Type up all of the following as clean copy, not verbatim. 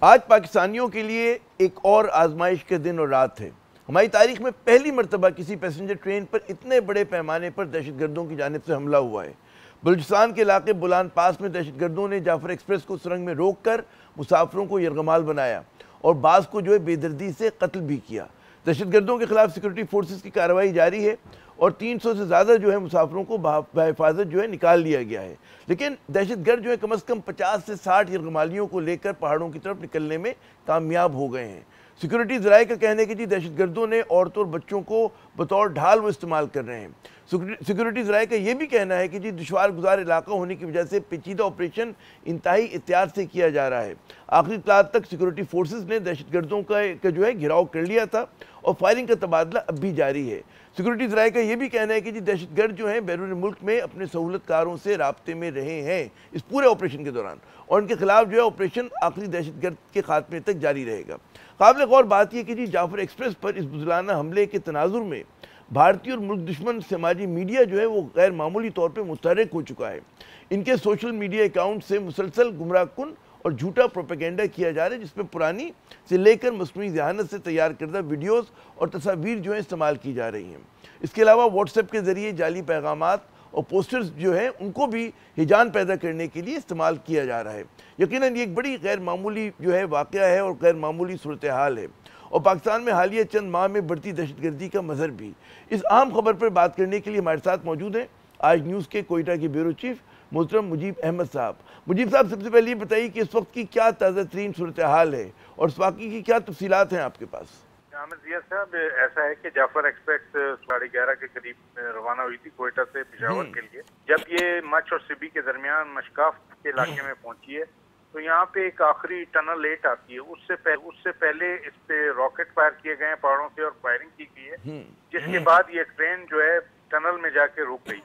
آج پاکستانیوں کے لیے ایک اور آزمائش کے دن اور رات ہے۔ ہماری تاریخ میں پہلی مرتبہ کسی پیسنجر ٹرین پر اتنے بڑے پیمانے پر دہشت گردوں کی جانب سے حملہ ہوا ہے۔ بلوچستان کے علاقے بولان پاس میں دہشت گردوں نے جعفر ایکسپریس کو سرنگ میں روک کر مسافروں کو یرغمال بنایا اور بعض کو بے دردی سے قتل بھی کیا۔ دہشت گردوں کے خلاف سیکورٹی فورسز کی کارروائی جاری ہے اور 300 سے زیادہ مسافروں کو بحفاظت نکال لیا گیا ہے، لیکن دہشت گرد کم از کم 50 سے 60 یرغمالیوں کو لے کر پہاڑوں کی طرف نکلنے میں کامیاب ہو گئے ہیں۔ سیکورٹی ذرائع کا کہنا ہے کہ دہشت گردوں نے عورتوں اور بچوں کو بطور ڈھال وہ استعمال کر رہے ہیں۔ سیکورٹی ذرائع کا یہ بھی کہنا ہے کہ دشوار گزار علاقہ ہونے کی وجہ سے پیچیدہ آپریشن انتہائی احتیاط سے کیا جا رہا ہے۔ آخری اطلاعات تک سیکورٹی فورسز نے دہشت گردوں کا گھیراؤ کر لیا تھا اور فائرنگ کا تبادلہ اب بھی جاری ہے۔ سیکورٹی ذرائع کا یہ بھی کہنا ہے کہ دہشت گرد بیرون ملک میں اپنے سہولت کاروں سے رابطے میں رہے ہیں اس پورے آپریشن کے دوران، اور ان کے خلاف آپریشن آخری دہشت گرد کے خاتمے تک جاری رہے گا۔ قابل غور بات یہ کہ جعفر ایکسپریس پر اس بزدلانہ حملے کے تناظر میں بھارتی اور ملک دشمن سماجی میڈیا وہ غیر معمولی طور پہ متحرک ہو چکا ہے۔ ان کے سوشل میڈیا اکاؤنٹ سے مسلسل گمراہ کن اور جھوٹا پروپیگنڈا کیا جا رہا ہے، جس میں پرانی سے لے کر مصنوعی ذہانت سے تیار کردہ ویڈیوز اور تصاویر استعمال کی جا رہی ہیں۔ اس کے علاوہ واٹس ایپ کے ذریعے جعلی پیغامات اور پوسٹرز ان کو بھی ہیجان پیدا کرنے کے لیے استعمال کیا جا رہا ہے۔ یقیناً یہ ایک بڑی غیر معمولی واقعہ ہے اور غیر معمولی صورتحال ہے، اور پاکستان میں حالیہ چند ماہ میں بڑھتی دہشت گردی کا مظہر بھی۔ اس اہم خبر پر بات کرنے کے لیے ہمارے ساتھ موجود ہیں آج نیوز کے کوئٹہ کے بیورو چیف محترم مجیب احمد صاحب۔ مجیب صاحب، سب سے پہلے یہ بتائیے کہ اس وقت کی کیا تازہ ترین صورتحال ہے اور اس واقعے کی کیا تفصیلات ہیں آپ کے پاس؟ ضیاء صاحب، ایسا ہے کہ جعفر ایکسپریس 11:30 کے قریب روانہ ہوئی تھی کوئٹہ سے پشاور کے لیے۔ جب یہ مچ اور سبی کے درمیان مشکاف کے علاقے میں پہنچی ہے تو یہاں پہ ایک آخری ٹنل لیٹ آتی ہے۔ اس سے پہلے اس پہ راکٹ فائر کیے گئے ہیں پہاڑوں سے اور فائرنگ کی گئی ہے، جس کے بعد یہ ٹرین ٹنل میں جا کے رک گئی۔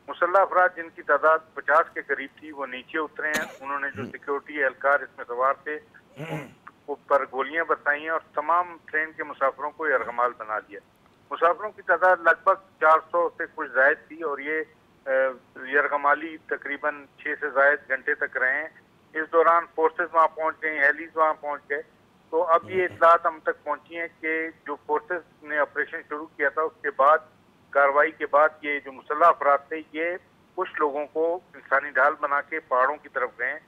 مسلح افراد جن کی تعداد 50 کے قریب تھی وہ نیچے اترے ہیں۔ انہوں نے جو سیکورٹی اہلکار اس میں سوار تھے پر گولیاں برسائی ہیں اور تمام ٹرین کے مسافروں کو یرغمال بنا دیا۔ مسافروں کی تعداد لگ بھگ 400 سے کچھ زائد تھی اور یہ یرغمالی تقریباً 6 سے زائد گھنٹے تک رہے ہیں۔ اس دوران فورسز وہاں پہنچ گئی، ہیلیز وہاں پہنچ گئے۔ تو اب یہ اطلاعات ہم تک پہنچی ہیں کہ جو فورسز نے آپریشن شروع کیا تھا اس کے بعد کارروائی کے بعد یہ جو مسلح افراد تھے یہ کچھ لوگوں کو انسانی ڈھال بنا کے پہاڑوں کی طرف گئے۔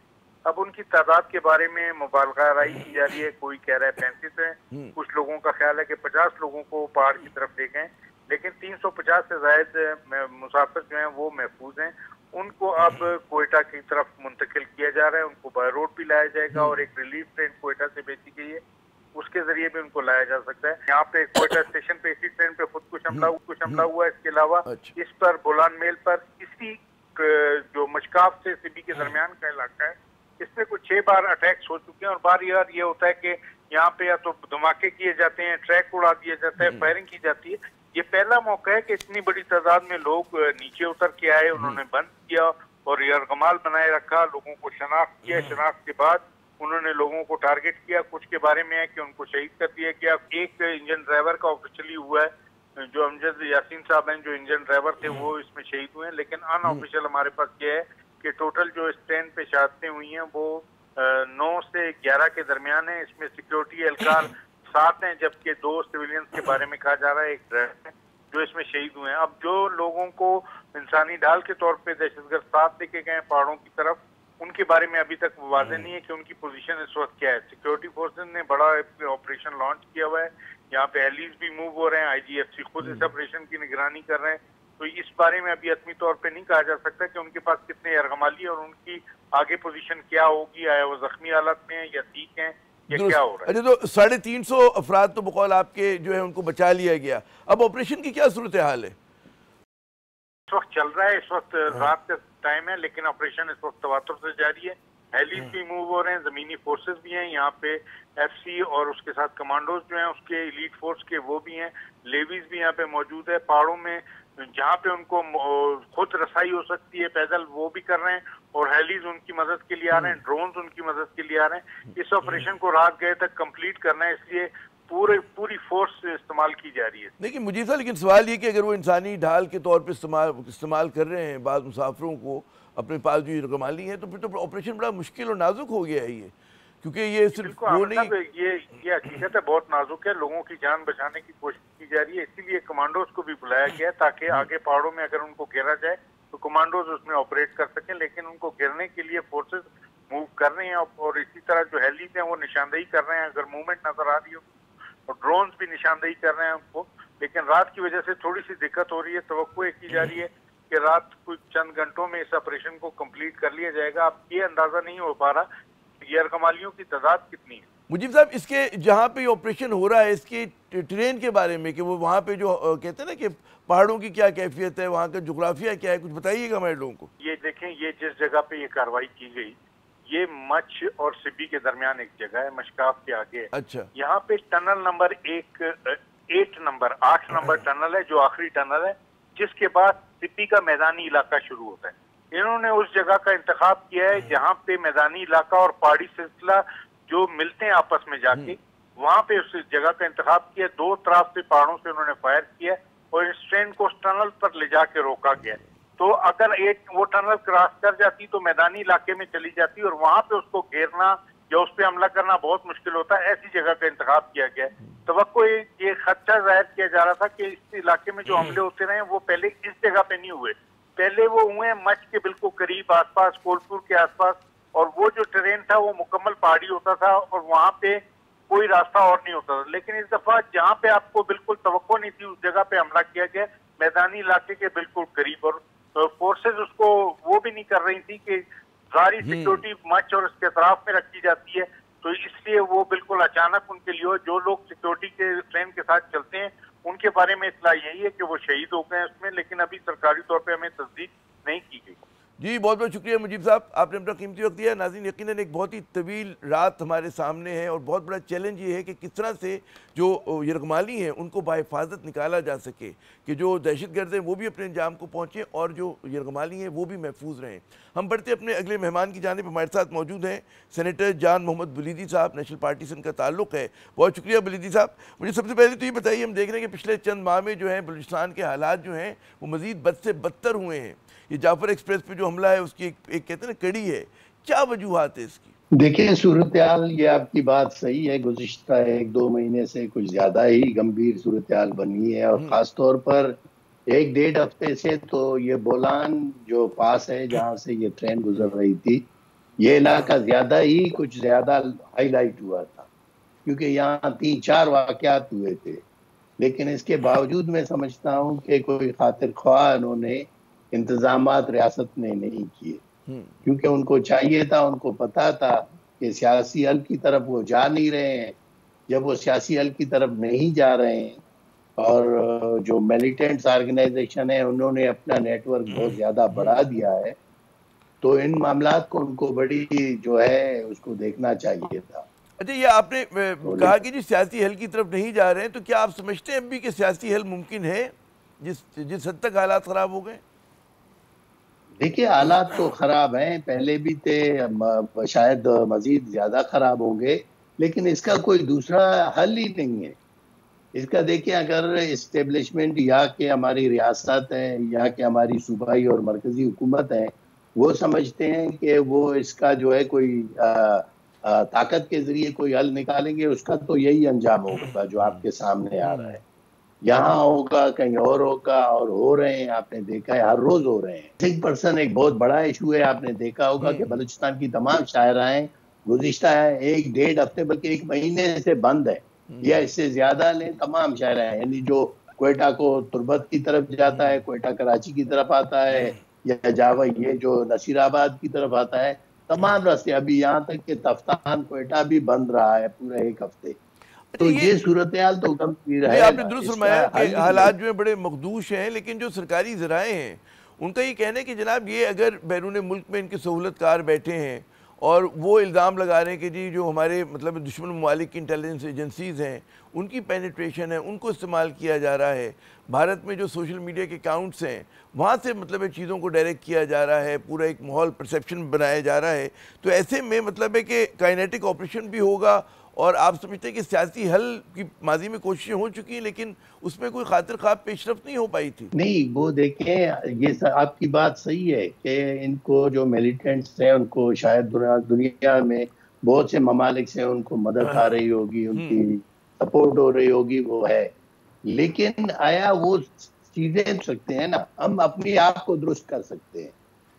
اب ان کی تعداد کے بارے میں مبالغہ رائی کی جا رہی ہے، کوئی کہہ رہا ہے 35 ہیں، کچھ لوگوں کا خیال ہے کہ 50 لوگوں کو پہاڑ کی طرف لے گئے، لیکن 350 سے زائد مسافر ہیں وہ محفوظ ہیں۔ ان کو اب کوئٹہ کی طرف منتقل کیا جا رہا ہے، ان کو بائی روڈ بھی لایا جائے گا اور ایک ریلیف ٹرین کوئٹہ سے بھیجی گئی ہے، اس کے ذریعے بھی ان کو لایا جا سکتا ہے۔ یہاں پہ کوئٹہ اسٹیشن پہ اسی ٹرین پہ خود کچھ حملہ ہوا ہے۔ اس کے علاوہ اس پر بولان میل پر اسی جو مشکاف سے سبی کے درمیان کا علاقہ ہے، اس پہ کچھ 6 بار اٹیکس ہو چکے ہیں اور بار یہ ہوتا ہے کہ یہاں پہ یا تو دھماکے کیے جاتے ہیں، ٹریک اڑا دیا جاتا ہے، فائرنگ کی جاتی ہے۔ یہ پہلا موقع ہے کہ اتنی بڑی تعداد میں لوگ نیچے اتر کے آئے، انہوں نے بند کیا اور یرغمال بنائے رکھا، لوگوں کو شناخت کیا۔ شناخت کے بعد انہوں نے لوگوں کو ٹارگٹ کیا۔ کچھ کے بارے میں ہے کہ ان کو شہید کر دیا گیا۔ ایک انجن ڈرائیور کا آفیشلی ہوا ہے، جو امجد یاسین صاحب ہیں جو انجن ڈرائیور تھے وہ اس میں شہید ہوئے ہیں، لیکن ان آفیشل ہمارے پاس یہ ہے کہ ٹوٹل جو اس ٹرین پہ شہادتیں ہوئی ہیں وہ 9 سے 11 کے درمیان ہیں۔ اس میں سیکورٹی اہلکار 7 ہیں، جبکہ 2 سویلینز کے بارے میں کہا جا رہا ہے، ایک ڈرائیور ہے جو اس میں شہید ہوئے ہیں۔ اب جو لوگوں کو انسانی ڈھال کے طور پہ دہشت گرد ساتھ لے کے گئے پہاڑوں کی طرف، ان کے بارے میں ابھی تک واضح نہیں ہے کہ ان کی پوزیشن اس وقت کیا ہے۔ سیکورٹی فورسز نے بڑا آپریشن لانچ کیا ہوا ہے، یہاں پہ ہیلیز بھی موو ہو رہے ہیں، IGFC خود اس آپریشن کی نگرانی کر رہے ہیں۔ تو اس بارے میں ابھی حتمی طور پہ نہیں کہا جا سکتا کہ ان کے پاس کتنے یرغمالی اور ان کی آگے پوزیشن کیا ہوگی، آیا وہ زخمی حالت میں ہیں یا ٹھیک ہیں یا کیا ہو رہا ہے۔ اچھا، تو 350 افراد تو بقول آپ کے ان کو بچا لیا گیا، اب آپریشن کی کیا صورتحال ہے؟ اس وقت چل رہا ہے، اس وقت رات کا ٹائم ہے، لیکن آپریشن اس وقت تواتر سے جاری ہے۔ ہیلیز بھی موو ہو رہے ہیں، زمینی فورسز بھی ہیں یہاں پہ، FC اور اس کے ساتھ کمانڈوز جو ہیں اس کے ایلیٹ فورس کے وہ بھی ہیں، لیویز بھی یہاں پہ موجود ہے۔ پہاڑوں میں جہاں پہ ان کو خود رسائی ہو سکتی ہے پیدل وہ بھی کر رہے ہیں، اور ہیلیز ان کی مدد کے لیے آ رہے ہیں، ڈرونز ان کی مدد کے لیے آ رہے ہیں۔ اس آپریشن کو رات گئے تک کمپلیٹ کرنا ہے، اس لیے پوری فورس استعمال کی جا رہی ہے۔ لیکن مجھے لیکن سوال یہ کہ اگر وہ انسانی ڈھال کے طور پہ استعمال کر رہے ہیں بعض مسافروں کو اپنے پاس جو یرغمالی ہیں، تو پھر تو آپریشن بڑا مشکل اور نازک ہو گیا ہے یہ، کیونکہ یہ صرف وہ نہیں، یہ حقیقت ہے بہت نازک ہے، لوگوں کی جان بچانے کی کوشش کی جا رہی ہے، اسی لیے کمانڈوز کو بھی بلایا گیا ہے تاکہ آگے پہاڑوں میں اگر ان کو گھیرا جائے تو کمانڈوز اس میں آپریٹ کر سکیں، لیکن ان کو گھیرنے کے لیے فورسز موو کر رہے ہیں، اور اسی طرح جو ہیلیز ہیں وہ نشاندہی کر رہے ہیں اگر موومنٹ نظر آ رہی ہو، اور ڈرونز بھی نشاندہی کر رہے ہیں ان کو، لیکن رات کی وجہ سے تھوڑی سی دقت ہو رہی ہے، توقع کی جا رہی ہے کہ رات کچھ چند گھنٹوں میں اس آپریشن کو کمپلیٹ کر لیا جائے گا۔ اب یہ اندازہ نہیں ہو پا رہا یرغمالیوں کی تعداد کتنی ہے۔ مجیب صاحب اس کے جہاں پہ یہ آپریشن ہو رہا ہے اس کے ٹرین کے بارے میں، کہ وہ وہاں پہ جو کہتے ہیں نا کہ پہاڑوں کی کیا کیفیت ہے، وہاں کا جغرافیہ کیا ہے، کچھ بتائیے گا ہمارے لوگوں کو۔ یہ دیکھیں، یہ جس جگہ پہ یہ کارروائی کی گئی یہ مچھ اور سبی کے درمیان ایک جگہ ہے، مشکاف کے آگے۔ اچھا، یہاں پہ ٹنل نمبر 8 نمبر ٹنل ہے جو آخری ٹنل ہے، جس کے بعد سپی کا میدانی علاقہ شروع ہوتا ہے۔ انہوں نے اس جگہ کا انتخاب کیا ہے جہاں پہ میدانی علاقہ اور پہاڑی سلسلہ جو ملتے ہیں آپس میں جا کے، وہاں پہ اس جگہ کا انتخاب کیا، دو طرف سے پہاڑوں سے انہوں نے فائر کیا اور اس ٹرین کو اس ٹنل پر لے جا کے روکا گیا۔ تو اگر وہ ٹنل کراس کر جاتی تو میدانی علاقے میں چلی جاتی اور وہاں پہ اس کو گھیرنا یا اس پہ حملہ کرنا بہت مشکل ہوتا ہے، ایسی جگہ کا انتخاب کیا گیا ہے۔ توقع یہ خدشہ ظاہر کیا جا رہا تھا کہ اس علاقے میں جو حملے ہوتے رہے وہ پہلے اس جگہ پہ نہیں ہوئے، پہلے وہ ہوئے ہیں مچھ کے بالکل قریب آس پاس، کولپور کے آس پاس، اور وہ جو ٹرین تھا وہ مکمل پہاڑی ہوتا تھا اور وہاں پہ کوئی راستہ اور نہیں ہوتا تھا، لیکن اس دفعہ جہاں پہ آپ کو بالکل توقع نہیں تھی اس جگہ پہ حملہ کیا گیا، میدانی علاقے کے بالکل قریب، اور فورسز اس کو وہ بھی نہیں کر رہی تھی کہ ساری سیکیورٹی مچھ اور اس کے اطراف میں رکھی جاتی ہے، تو اس لیے وہ بالکل اچانک ان کے لیے جو لوگ سیکیورٹی کے ٹرین کے ساتھ چلتے ہیں ان کے بارے میں اطلاع یہی ہے کہ وہ شہید ہو گئے ہیں اس میں، لیکن ابھی سرکاری طور پہ ہمیں تصدیق نہیں کی گئی۔ جی بہت بہت شکریہ مجیب صاحب، آپ نے اپنا قیمتی وقت دیا۔ ناظرین یقیناً ایک بہت ہی طویل رات ہمارے سامنے ہے اور بہت بڑا چیلنج یہ ہے کہ کس طرح سے جو یرغمالی ہیں ان کو بحفاظت نکالا جا سکے، کہ جو دہشت گرد ہیں وہ بھی اپنے انجام کو پہنچیں اور جو یرغمالی ہیں وہ بھی محفوظ رہیں۔ ہم بڑھتے اپنے اگلے مہمان کی جانب، ہمارے ساتھ موجود ہیں سینیٹر جان محمد بلیدی صاحب، نیشنل پارٹی سے ان کا تعلق ہے۔ بہت شکریہ بلیدی صاحب۔ مجھے سب سے پہلے تو یہ بتائیے، ہم دیکھ رہے ہیں کہ پچھلے چند ماہ میں جو ہیں بلوچستان کے حالات جو ہیں وہ مزید بد سے بدتر ہوئے ہیں۔ یہ جعفر ایکسپریس پہ جو حملہ ہے اس کی ایک کہتے ہیں نا کڑی ہے، کیا وجوہات ہے اس کی؟ دیکھیں صورتحال، یہ آپ کی بات صحیح ہے، گزشتہ 1-2 مہینے سے کچھ زیادہ ہی گمبھیر صورتحال بنی ہے، اور خاص طور پر 1-1.5 ہفتے سے تو یہ بولان جو پاس ہے جہاں سے یہ ٹرین گزر رہی تھی، یہ علاقہ کچھ زیادہ ہائی لائٹ ہوا تھا، کیونکہ یہاں 3-4 واقعات ہوئے تھے، لیکن اس کے باوجود میں سمجھتا ہوں کہ کوئی خاطر خواہ انہوں نے انتظامات ریاست نے نہیں کیے، کیونکہ ان کو چاہیے تھا، ان کو پتا تھا کہ سیاسی حل کی طرف وہ جا نہیں رہے ہیں۔ جب وہ سیاسی حل کی طرف نہیں جا رہے ہیں اور جو میلیٹنٹس آرگنائزیشن ہیں انہوں نے اپنا نیٹ ورک بہت زیادہ بڑھا دیا ہے، تو ان معاملات کو ان کو بڑی جو ہے اس کو دیکھنا چاہیے تھا۔ اچھا، یہ آپ نے کہا کہ جس سیاسی حل کی طرف نہیں جا رہے ہیں، تو کیا آپ سمجھتے ہیں اب بھی کہ سیاسی حل ممکن ہے جس حد تک حالات خراب ہو گئے؟ دیکھیے حالات تو خراب ہیں، پہلے بھی تھے، شاید مزید زیادہ خراب ہوں گے، لیکن اس کا کوئی دوسرا حل ہی نہیں ہے۔ اس کا دیکھیں، اگر اسٹیبلشمنٹ یا کہ ہماری ریاست ہے یا کہ ہماری صوبائی اور مرکزی حکومت ہے، وہ سمجھتے ہیں کہ وہ اس کا جو ہے کوئی طاقت کے ذریعے کوئی حل نکالیں گے، اس کا تو یہی انجام ہوگا جو آپ کے سامنے آ رہا ہے، یہاں ہوگا، کہیں اور ہوگا، اور ہو رہے ہیں، آپ نے دیکھا ہے ہر روز ہو رہے ہیں۔ 6% ایک بہت بڑا ایشو ہے، آپ نے دیکھا ہوگا کہ بلوچستان کی تمام شاہراہیں گزشتہ 1-1.5 ہفتے بلکہ 1 مہینے سے بند ہے، یا اس سے زیادہ لیں، تمام شاہراہیں، یعنی جو کوئٹہ کو تربت کی طرف جاتا ہے، کوئٹہ کراچی کی طرف آتا ہے، یا جاوا یہ جو نصیر آباد کی طرف آتا ہے، تمام راستے، ابھی یہاں تک کہ تفتان کوئٹہ بھی بند رہا ہے پورے 1 ہفتے۔ تو یہ صورتحال تو گمبھیر ہے۔ آپ نے درست فرمایا کہ حالات جو ہیں بڑے مخدوش ہیں، لیکن جو سرکاری ذرائع ہیں ان کا یہ کہنا ہے کہ جناب یہ اگر بیرون ملک میں ان کے سہولت کار بیٹھے ہیں اور وہ الزام لگا رہے ہیں کہ جی جو ہمارے مطلب دشمن ممالک کی انٹیلیجنس ایجنسیز ہیں ان کی پینیٹریشن ہے، ان کو استعمال کیا جا رہا ہے، بھارت میں جو سوشل میڈیا کے اکاؤنٹس ہیں وہاں سے مطلب چیزوں کو ڈائریکٹ کیا جا رہا ہے، پورا ایک ماحول پرسیپشن بنایا جا رہا ہے، تو ایسے میں مطلب ہے کہ کائنیٹک آپریشن بھی ہوگا، اور آپ سمجھتے ہیں کہ سیاسی حل کی ماضی میں کوششیں ہو چکی ہیں لیکن اس میں کوئی خاطر خواہ پیش رفت نہیں ہو پائی تھی؟ نہیں، وہ دیکھیں، یہ آپ کی بات صحیح ہے کہ ان کو جو میلیٹنٹس ہیں ان کو شاید دنیا میں بہت سے ممالک سے ان کو مدد آ رہی ہوگی، ان کی سپورٹ ہو رہی ہوگی، وہ ہے، لیکن آیا وہ چیزیں سکتے ہیں نا؟ ہم اپنی آپ کو درست کر سکتے ہیں،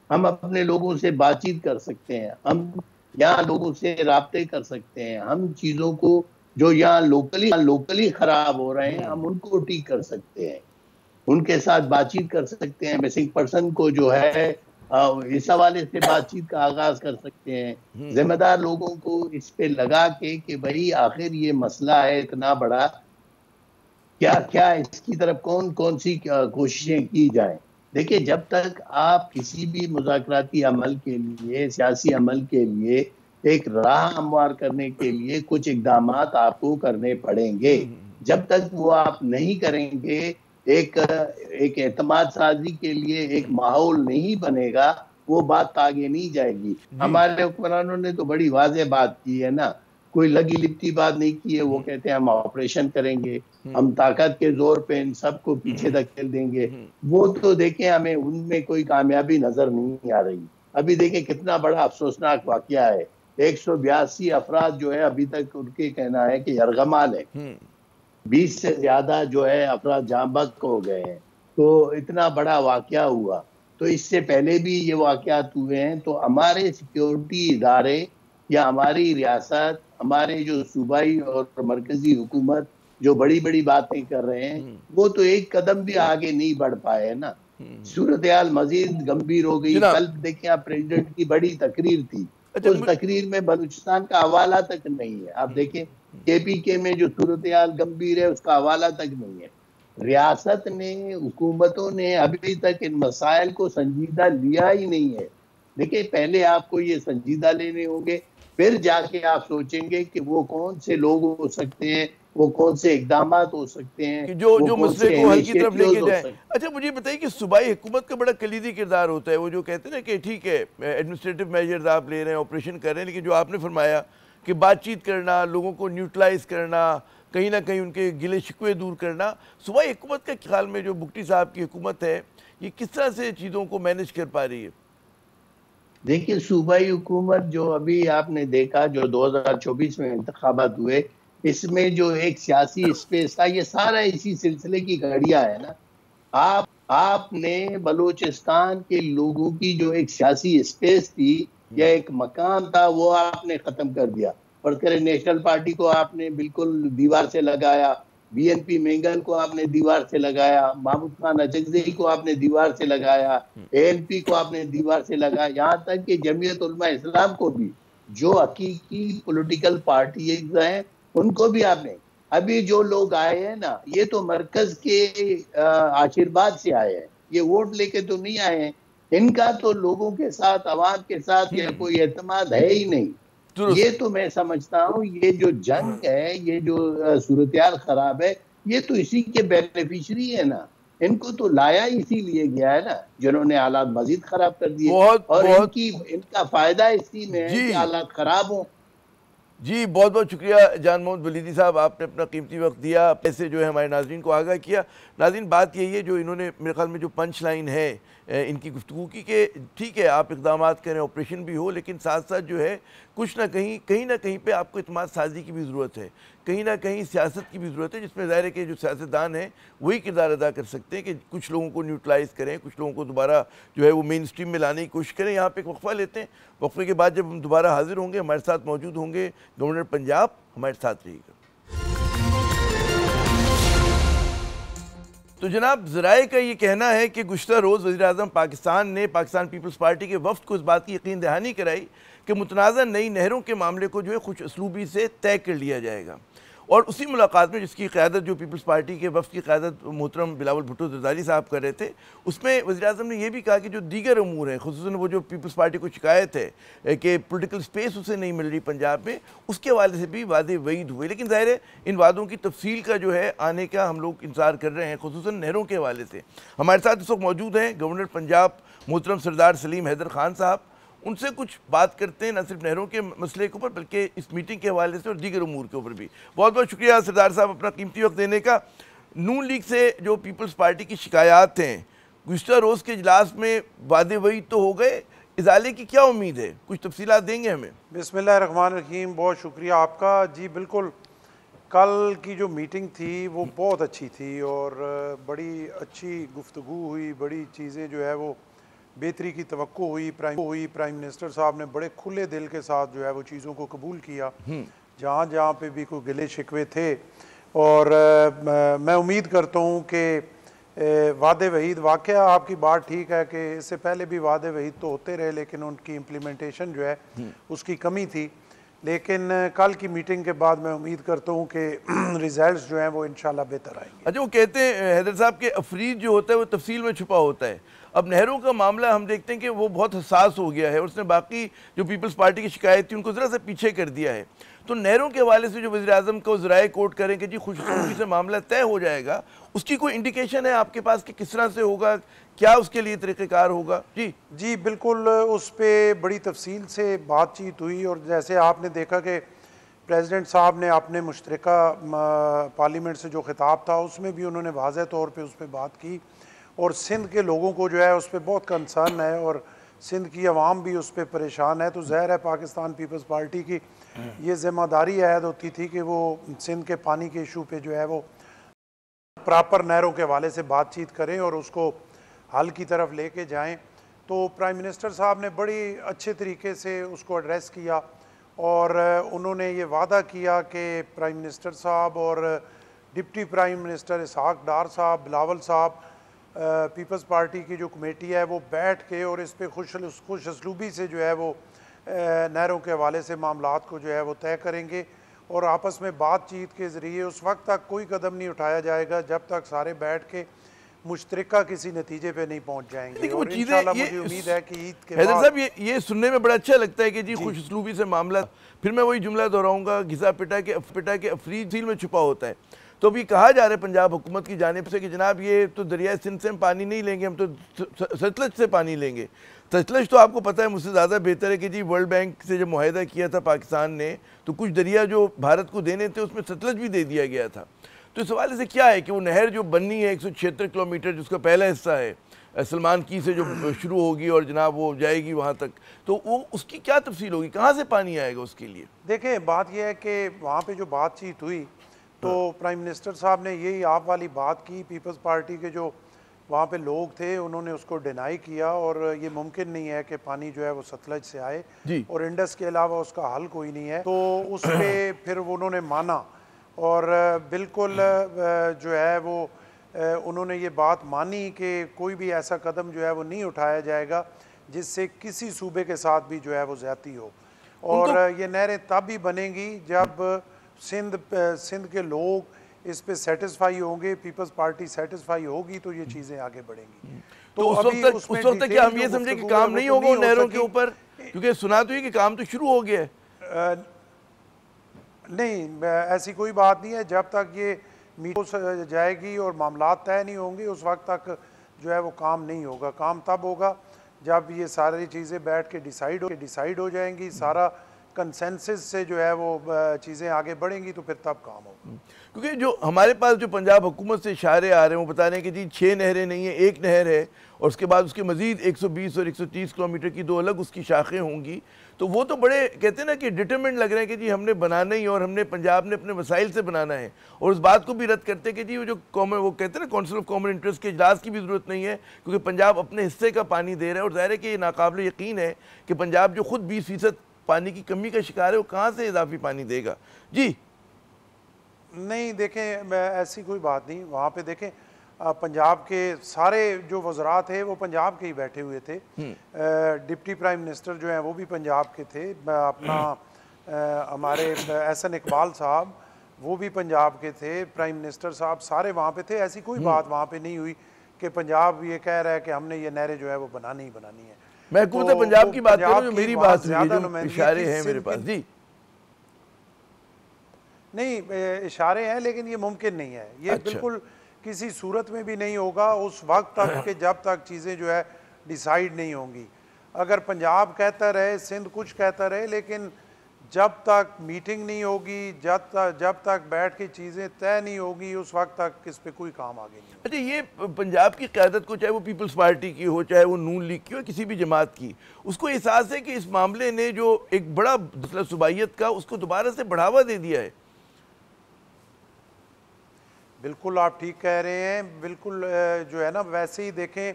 ہم اپنے لوگوں سے بات چیت کر سکتے ہیں، ہم یہاں لوگوں سے رابطے کر سکتے ہیں، ہم چیزوں کو جو یہاں لوکلی خراب ہو رہے ہیں ہم ان کو ٹھیک کر سکتے ہیں، ان کے ساتھ بات چیت کر سکتے ہیں، مسنگ پرسن کو جو ہے اس حوالے سے بات چیت کا آغاز کر سکتے ہیں، ذمہ دار لوگوں کو اس پہ لگا کے کہ بھائی آخر یہ مسئلہ ہے اتنا بڑا، کیا اس کی طرف کون سی کوششیں کی جائیں۔ دیکھیں، جب تک آپ کسی بھی مذاکراتی عمل کے لیے، سیاسی عمل کے لیے ایک راہ ہموار کرنے کے لیے کچھ اقدامات آپ کو کرنے پڑیں گے، جب تک وہ آپ نہیں کریں گے، ایک اعتماد سازی کے لیے ایک ماحول نہیں بنے گا، وہ بات آگے نہیں جائے گی۔ ہمارے حکمرانوں نے تو بڑی واضح بات کی ہے نا، کوئی لگی لپٹی بات نہیں کی ہے، وہ کہتے ہیں ہم آپریشن کریں گے، ہم طاقت کے زور پہ ان سب کو پیچھے دھکیل دیں گے۔ وہ تو دیکھیں ہمیں ان میں کوئی کامیابی نظر نہیں آ رہی۔ ابھی دیکھیں کتنا بڑا افسوسناک واقعہ ہے، 182 افراد جو ہے ابھی تک ان کے کہنا ہے کہ یرغمال ہے، 20 سے زیادہ جو ہے افراد جاں بحق ہو گئے ہیں۔ تو اتنا بڑا واقعہ ہوا، تو اس سے پہلے بھی یہ واقعات ہوئے ہیں، تو ہمارے سیکیورٹی ادارے یا ہماری ریاست، ہمارے جو صوبائی اور مرکزی حکومت جو بڑی بڑی باتیں کر رہے ہیں، وہ تو ایک قدم بھی آگے نہیں بڑھ پائے نا۔ صورتحال مزید گمبھیر ہو گئی۔ کل دیکھیں آپ پریزیڈنٹ کی بڑی تقریر تھی، اس تقریر میں بلوچستان کا حوالہ تک نہیں ہے۔ آپ دیکھیں کے پی کے میں جو صورتحال گمبھیر ہے اس کا حوالہ تک نہیں ہے۔ ریاست نے، حکومتوں نے ابھی تک ان مسائل کو سنجیدہ لیا ہی نہیں ہے۔ دیکھیں پہلے آپ کو یہ سنجیدہ لینے ہوں گے، پھر جا کے آپ سوچیں گے کہ وہ کون سے لوگ ہو سکتے ہیں، وہ کون سے اقدامات ہو سکتے ہیں، جو مسئلے کو حل کی طرف لے کے جائیں۔ اچھا مجھے بتائیے کہ صوبائی حکومت کا بڑا کلیدی کردار ہوتا ہے، وہ جو کہتے ہیں نا کہ ٹھیک ہے ایڈمنسٹریٹو میجرز آپ لے رہے ہیں، آپریشن کر رہے ہیں، لیکن جو آپ نے فرمایا کہ بات چیت کرنا، لوگوں کو نیوٹرلائز کرنا، کہیں نہ کہیں ان کے گلے شکوے دور کرنا، صوبائی حکومت کے خیال میں جو بگٹی صاحب کی حکومت ہے یہ کس طرح سے چیزوں کو مینج کر پا رہی ہے؟ دیکھیں صوبائی حکومت جو ابھی آپ نے دیکھا جو 2024 میں انتخابات ہوئے، اس میں جو ایک سیاسی اسپیس تھا، یہ سارا اسی سلسلے کی گھڑیاں ہے نا۔ آپ نے بلوچستان کے لوگوں کی جو ایک سیاسی اسپیس تھی یا ایک مقام تھا، وہ آپ نے ختم کر دیا۔ ورکر نیشنل پارٹی کو آپ نے بالکل دیوار سے لگایا، بی این پی مینگل کو آپ نے دیوار سے لگایا، محمود خان اچکزئی کو آپ نے دیوار سے لگایا، اے این پی کو آپ نے دیوار سے لگایا، یہاں تک کہ جمعیت علماء اسلام کو بھی، جو حقیقی پولیٹیکل پارٹیز ہیں ان کو بھی آپ نے۔ ابھی جو لوگ آئے ہیں نا، یہ تو مرکز کے آشیرواد سے آئے ہیں، یہ ووٹ لے کے تو نہیں آئے ہیں، ان کا تو لوگوں کے ساتھ، عوام کے ساتھ یہ کوئی اعتماد ہے ہی نہیں۔ یہ تو میں سمجھتا ہوں یہ جو جنگ ہے، یہ جو صورتحال خراب ہے، یہ تو اسی کے بینیفیشری ہے نا۔ ان کو تو لایا اسی لیے گیا ہے نا، جنہوں نے حالات مزید خراب کر دیے، اور ان کا فائدہ اسی میں ہے کہ حالات خراب ہوں۔ جی بہت بہت شکریہ جان محمد ولیدی صاحب، آپ نے اپنا قیمتی وقت دیا، ایسے جو ہے ہمارے ناظرین کو آگاہ کیا۔ ناظرین بات یہی ہے جو انہوں نے میرے خیال میں جو پنچ لائن ہے ان کی گفتگو کی، کہ ٹھیک ہے آپ اقدامات کریں، آپریشن بھی ہو، لیکن ساتھ ساتھ جو ہے کچھ نہ کہیں نہ کہیں پہ آپ کو اعتماد سازی کی بھی ضرورت ہے، کہیں نہ کہیں سیاست کی بھی ضرورت ہے، جس میں ظاہر ہے کہ جو سیاستدان ہیں وہی کردار ادا کر سکتے ہیں کہ کچھ لوگوں کو نیوٹرلائز کریں، کچھ لوگوں کو دوبارہ جو ہے وہ مین اسٹریم میں لانے کی کوشش کریں۔ یہاں پہ ایک وقفہ لیتے ہیں، وقفے کے بعد جب ہم دوبارہ حاضر ہوں گے ہمارے ساتھ موجود ہوں گے گورنر پنجاب، ہمارے ساتھ رہیے گا۔ تو جناب ذرائع کا یہ کہنا ہے کہ گزشتہ روز وزیراعظم پاکستان نے پاکستان پیپلز پارٹی کے وفد کو اس بات کی یقین دہانی کرائی کہ متنازع نئی نہروں کے معاملے کو جو ہے خوش اسلوبی سے طے کر لیا جائے گا، اور اسی ملاقات میں جس کی قیادت جو پیپلز پارٹی کے وفد کی قیادت محترم بلاول بھٹو زرداری صاحب کر رہے تھے، اس میں وزیراعظم نے یہ بھی کہا کہ جو دیگر امور ہیں، خصوصاً وہ جو پیپلز پارٹی کو شکایت ہے کہ پولیٹیکل سپیس اسے نہیں مل رہی پنجاب میں، اس کے حوالے سے بھی وعدے وعید ہوئے، لیکن ظاہر ہے ان وعدوں کی تفصیل کا جو ہے آنے کا ہم لوگ انتظار کر رہے ہیں، خصوصاً نہروں کے حوالے سے۔ ہمارے ساتھ اس وقت موجود ہیں گورنر پنجاب محترم سردار سلیم حیدر خان صاحب، ان سے کچھ بات کرتے ہیں نہ صرف نہروں کے مسئلے کے اوپر بلکہ اس میٹنگ کے حوالے سے اور دیگر امور کے اوپر بھی۔ بہت بہت شکریہ سردار صاحب اپنا قیمتی وقت دینے کا۔ نون لیگ سے جو پیپلز پارٹی کی شکایات ہیں، گزشتہ روز کے اجلاس میں وعدے وعید تو ہو گئے، ازالے کی کیا امید ہے؟ کچھ تفصیلات دیں گے ہمیں؟ بسم اللہ الرحمن الرحیم، بہت شکریہ آپ کا. جی بالکل، کل کی جو میٹنگ تھی وہ بہت اچھی تھی اور بڑی اچھی گفتگو ہوئی، بڑی چیزیں جو ہے وہ بہتری کی توقع ہوئی. پرائم منسٹر صاحب نے بڑے کھلے دل کے ساتھ جو ہے وہ چیزوں کو قبول کیا جہاں جہاں پہ بھی کوئی گلے شکوے تھے. اور میں امید کرتا ہوں کہ وعدے وعید، واقعہ آپ کی بات ٹھیک ہے کہ اس سے پہلے بھی وعدے وعید تو ہوتے رہے لیکن ان کی امپلیمنٹیشن جو ہے اس کی کمی تھی. لیکن کل کی میٹنگ کے بعد میں امید کرتا ہوں کہ ریزلٹس جو ہیں وہ انشاءاللہ بہتر آئیں گے. اچھا، وہ کہتے ہیں حیدر صاحب کہ افریج جو ہوتا ہے وہ تفصیل میں چھپا ہوتا ہے. اب نہروں کا معاملہ ہم دیکھتے ہیں کہ وہ بہت حساس ہو گیا ہے اور اس نے باقی جو پیپلز پارٹی کی شکایت تھی ان کو ذرا سا پیچھے کر دیا ہے. تو نہروں کے حوالے سے جو وزیر اعظم کو ذرائع کوٹ کریں کہ جی خوش اسلوبی سے معاملہ طے ہو جائے گا، اس کی کوئی انڈیکیشن ہے آپ کے پاس کہ کس طرح سے ہوگا، کیا اس کے لیے طریقہ کار ہوگا؟ جی بالکل، اس پہ بڑی تفصیل سے بات چیت ہوئی اور جیسے آپ نے دیکھا کہ پریزیڈنٹ صاحب نے اپنے مشترکہ پارلیمنٹ سے جو خطاب تھا اس میں بھی انہوں نے واضح طور پہ اس پہ بات کی اور سندھ کے لوگوں کو جو ہے اس پہ بہت کنسرن ہے اور سندھ کی عوام بھی اس پہ پریشان ہے. تو ظاہر ہے پاکستان پیپلز پارٹی کی یہ ذمہ داری عائد ہوتی تھی کہ وہ سندھ کے پانی کے ایشو پہ جو ہے وہ پراپر نہروں کے حوالے سے بات چیت کریں اور اس کو حل کی طرف لے کے جائیں. تو پرائم منسٹر صاحب نے بڑی اچھے طریقے سے اس کو ایڈریس کیا اور انہوں نے یہ وعدہ کیا کہ پرائم منسٹر صاحب اور deputy prime minister Ishaq Dar صاحب، بلاول صاحب، پیپلز پارٹی کی جو کمیٹی ہے وہ بیٹھ کے اور اس پہ خوش اسلوبی سے جو ہے وہ نہروں کے حوالے سے معاملات کو جو ہے وہ طے کریں گے اور آپس میں بات چیت کے ذریعے اس وقت تک کوئی قدم نہیں اٹھایا جائے گا جب تک سارے بیٹھ کے مشترکہ کسی نتیجے پہ نہیں پہنچ جائیں گے. اور انشاءاللہ مجھے امید ہے کہ عید کے بعد حیدر صاحب یہ سننے میں بڑا اچھا لگتا ہے کہ جی خوش اسلوبی سے معاملہ. پھر میں وہی جملہ دہراؤں گا، گھسا پٹا کے افریج جھیل میں چھپا ہوتا ہے. تو ابھی کہا جا رہا ہے پنجاب حکومت کی جانب سے کہ جناب یہ تو دریائے سندھ سے ہم پانی نہیں لیں گے، ہم تو ستلج سے پانی لیں گے. ستلج تو آپ کو پتہ ہے مجھ سے زیادہ بہتر ہے کہ جی ورلڈ بینک سے جب معاہدہ کیا تھا پاکستان نے تو کچھ دریا جو بھارت کو دینے تھے اس میں ستلج بھی دے دیا گیا تھا. تو اس حوالے سے کیا ہے کہ وہ نہر جو بننی ہے 176 کلومیٹر جس کا پہلا حصہ ہے سلمان کی سے جو شروع ہوگی اور جناب وہ جائے گی وہاں تک، تو وہ اس کی کیا تفصیل ہوگی، کہاں سے پانی آئے گا اس کے لیے؟ دیکھیں بات یہ ہے کہ وہاں پہ جو بات چیت ہوئی تو پرائم منسٹر صاحب نے یہی آپ والی بات کی. پیپلز پارٹی کے جو وہاں پہ لوگ تھے انہوں نے اس کو ڈینائی کیا اور یہ ممکن نہیں ہے کہ پانی جو ہے وہ ستلج سے آئے اور انڈس کے علاوہ اس کا حل کوئی نہیں ہے. تو اس پہ پھر انہوں نے مانا اور بالکل جو ہے وہ انہوں نے یہ بات مانی کہ کوئی بھی ایسا قدم جو ہے وہ نہیں اٹھایا جائے گا جس سے کسی صوبے کے ساتھ بھی جو ہے وہ زیادتی ہو. اور یہ نہریں تب ہی بنیں گی جب سندھ کے لوگ اس پہ سیٹسفائی ہوں گے، پیپلز پارٹی سیٹسفائی ہوگی تو یہ چیزیں آگے بڑھیں گی. تو اس وقت کیا ہم یہ سمجھیں کہ کام نہیں ہوگا نہروں کے اوپر؟ کیونکہ سنا تو یہ کہ کام تو شروع ہو گیا ہے. نہیں، ایسی کوئی بات نہیں ہے. جب تک یہ میٹنگ جائے گی اور معاملات طے نہیں ہوں گے اس وقت تک جو ہے وہ کام نہیں ہوگا. کام تب ہوگا جب یہ ساری چیزیں بیٹھ کے ڈیسائیڈ ہو جائیں گی، سارا کنسنسس سے جو ہے وہ چیزیں آگے بڑھیں گی تو پھر تب کام ہوگا. کیونکہ جو ہمارے پاس جو پنجاب حکومت سے اشارے آ رہے ہیں وہ بتا رہے ہیں کہ جی 6 نہریں نہیں ہیں، ایک نہر ہے اور اس کے بعد اس کے مزید 120 اور 130 کلومیٹر کی 2 الگ اس کی شاخیں ہوں گی. تو وہ تو بڑے کہتے ہیں نا کہ ڈٹرمنٹ لگ رہے ہیں کہ جی ہم نے بنانا ہی اور ہم نے پنجاب نے اپنے وسائل سے بنانا ہے. اور اس بات کو بھی رد کرتے ہیں کہ جی وہ کہتے ہیں نا کونسل آف کامن انٹرسٹ کے اجلاس کی بھی ضرورت نہیں ہے کیونکہ پنجاب اپنے حصے کا پانی دے رہا ہے. اور ظاہر ہے کہ یہ ناقابل یقین ہے کہ پنجاب جو خود 20% پانی کی کمی کا شکار ہے وہ کہاں سے اضافی پانی دے گا. جی نہیں، دیکھیں ایسی کوئی بات نہیں. وہاں پہ دیکھیں پنجاب کے سارے جو وزرات تھے وہ پنجاب کے ہی بیٹھے ہوئے تھے. ڈپٹی پرائم منسٹر جو ہیں وہ بھی پنجاب کے تھے. اپنا ہمارے احسن اقبال صاحب وہ بھی پنجاب کے تھے. پرائم منسٹر صاحب سارے وہاں پہ تھے. ایسی کوئی بات وہاں پہ نہیں ہوئی کہ پنجاب یہ کہہ رہا ہے کہ ہم نے یہ نہریں جو ہے وہ بنانی ہی بنانی ہے. میں حکومت پنجاب کی بات کروں جو میری بات ہوئی جو اشارے ہیں میرے پاس. جی نہیں، اشارے ہیں لیکن یہ ممکن نہیں ہے. یہ بالکل کسی صورت میں بھی نہیں ہوگا اس وقت تک کہ جب تک چیزیں جو ہے ڈیسائیڈ نہیں ہوں گی. اگر پنجاب کہتا رہے، سندھ کچھ کہتا رہے، لیکن جب تک میٹنگ نہیں ہوگی، جب تک بیٹھ کے چیزیں طے نہیں ہوگی، اس وقت تک اس پہ کوئی کام آگے نہیں ہوگا۔ اچھا، یہ پنجاب کی قیادت کو، چاہے وہ پیپلز پارٹی کی ہو، چاہے وہ نون لیگ کی ہو، کسی بھی جماعت کی، اس کو احساس ہے کہ اس معاملے نے جو ایک بڑا مسئلہ صوبائیت کا، اس کو دوبارہ سے بڑھاوا دے دیا ہے؟ بالکل آپ ٹھیک کہہ رہے ہیں، بالکل جو ہے نا، ویسے ہی دیکھیں